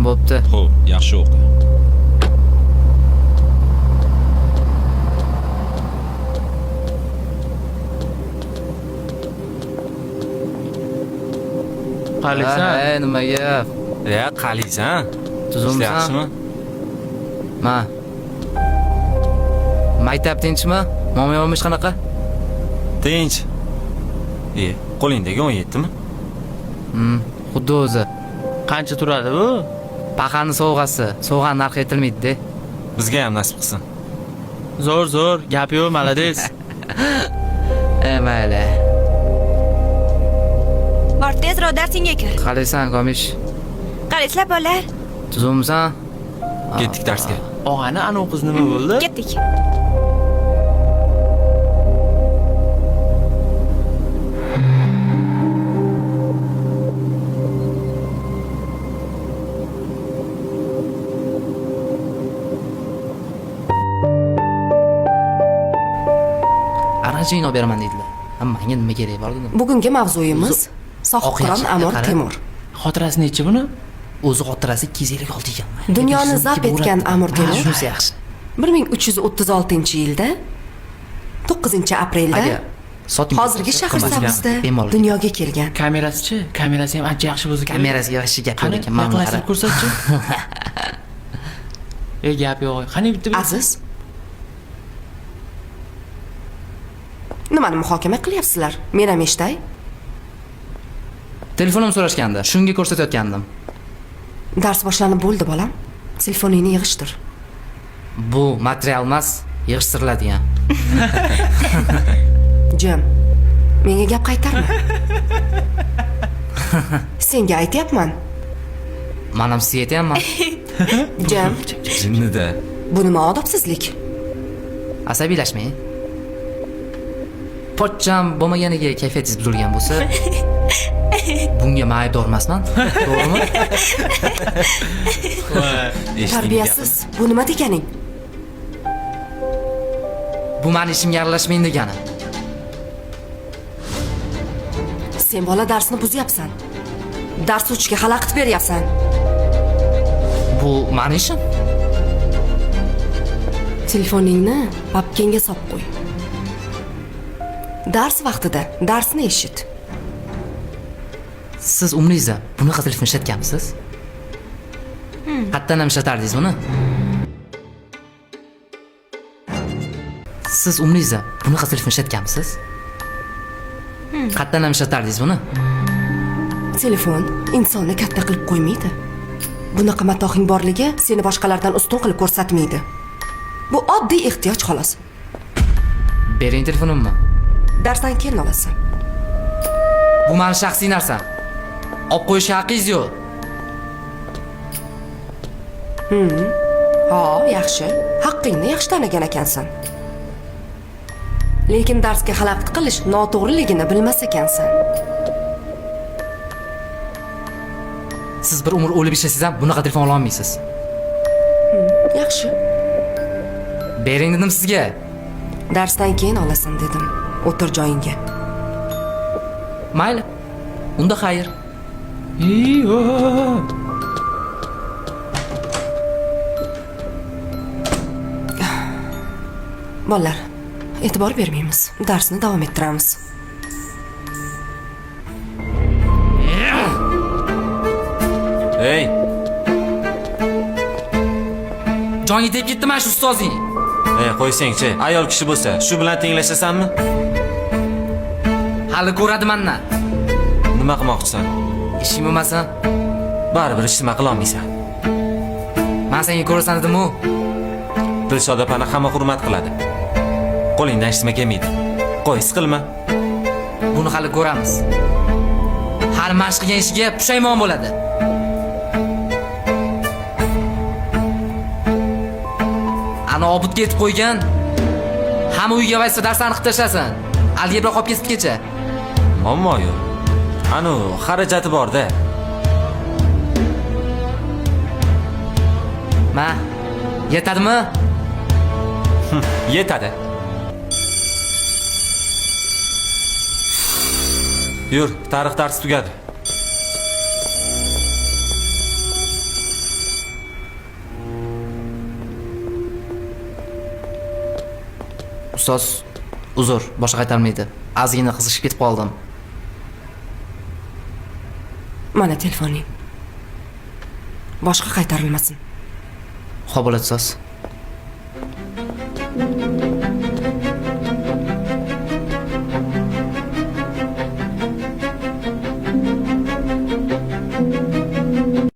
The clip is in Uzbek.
bo'pti. Xo'p, yaxshi o'qi. Qalisan? Nima gap? Qalisan? Tuzumsan? Yaxshimi? Ma. Maktab tinchmi? Mo'min qanaqa? Tinch. Qo'lingdagi 17 mi? Xuddi o'zi. Qancha turadi bu? Paqani sovg'asi. Sovg'ani narxi aytilmaydi-da. Bizga ham nasib qilsin. Zo'r, gap yo'q, malades. Mayli. Bor tezroq darsingga kir. Qalaysan, Gomish? Qaraysizlar bolalar? Tuzumsan? Ketdik darsga. Og'ani anavi qiz nima bo'ldi? Ketdik. Aranjini olib beraman deydilar. Menga nima kerak bor dedim. Bugungi mavzuyimiz Sohibqiron Amir Temur. Xotirasi nechi buni? O'zi xotirasi 256 ekan. Dunyoni zabt etgan Amir Temur Shunisi yaxshi. 1336-yilda 9-aprelda hozirgi Shahrisabzda dunyoga kelgan. Kamerasi-chi? Kamerasi ham ancha yaxshi bo'lsa kerak. Kamerasiga yaxshi gap yo'q ekan. Mana qilib ko'rsatchi. Gap yo'q. Qani bitta Aziz, nimani muhokama qilyapsizlar? Men ham eshitay. Telefonim so'rashganda, shunga ko'rsatayotgandim. Dars boshlanib bo'ldi, bolam. Telefoningni yig'ishtir. Bu material emas, yig'ishtiriladigan. Jim, menga gap qaytarma. Senga aytyapman. Men ham sizga aytyapman. Jim, Jinnida. bu nima odobsizlik? Asabiylashmang. Pochcham bo'lmaganiga kayfiyatingiz buzilgan bo'lsa, bunga men aybdor emasman. To'g'rimi? Tarbiyasiz. Bu nima deganing? Bu meni ishimga aralashmang degani. Sen bola darsni buzyapsan. Dars o'tishga xalaqit beryapsan. Bu meni ishim. Telefoningni papkangga solib qo'y. Dars vaqtida darsni eshit. Siz umringizda bunaqa telefon ishlatganmisiz? Qatdan ham ishlatardingiz buni? Siz umringizda bunaqa telefon ishlatganmisiz? Qatdan ham ishlatardingiz buni? Telefon insonni katta qilib qo'ymaydi. Bunaqa matohing borligi seni boshqalardan ustun qilib ko'rsatmaydi. Bu oddiy ehtiyoj xolos. Bering telefonimni. Darsdan keyin olasan. Bu meni shaxsiy narsam. Olib qo'yishga haqqingiz yo'q. Ha, yaxshi. Haqqingni yaxshi tanagan ekansan. Lekin darsga xalaqit qilish noto'g'riligini bilmas ekansan. Siz bir umr o'lib ishlasangiz ham bunaqa telefon ola olmaysiz. Yaxshi. Bering dedim sizga. Darsdan keyin olasan dedim. O'tir joyingga. Mayli. Unda xayr. Bolalar, e'tibor bermaymiz. Darsni davom ettiramiz. Ey, Jonga tegib ketdi mana shu ustozing. qo'ysang-chi. Ayol kishi bo'lsa, shu bilan tenglashasanmi? Hali ko'radi mendan. Nima qilmoqchisan? Ishing bo'lmasa, Baribir hech nima qila olmaysan. men senga ko'rasan dedim-ku. Dilshod opani hamma hurmat qiladi. Qo'lingdan hech nima kelmaydi. Qo'y, siqilma. Buni hali ko'ramiz. Hali mashq qilgan ishiga pushaymon bo'ladi. Ana obudga yetib qo'ygan. Hamma uyga vaysa darslarni qilib tashlasin. Algebra qolib ketgacha. Muammo yo'q. Anu xarajati bor-da. Ma, yetadimi? Yetadi. Yur, tarix darsi tugadi. Ustoz, uzr, boshqa qaytarmaydi. Ozgina qizishib ketib qoldim. Mana telefoning. Boshqa qaytarilmasin. Xo'p bo'ladi ustoz.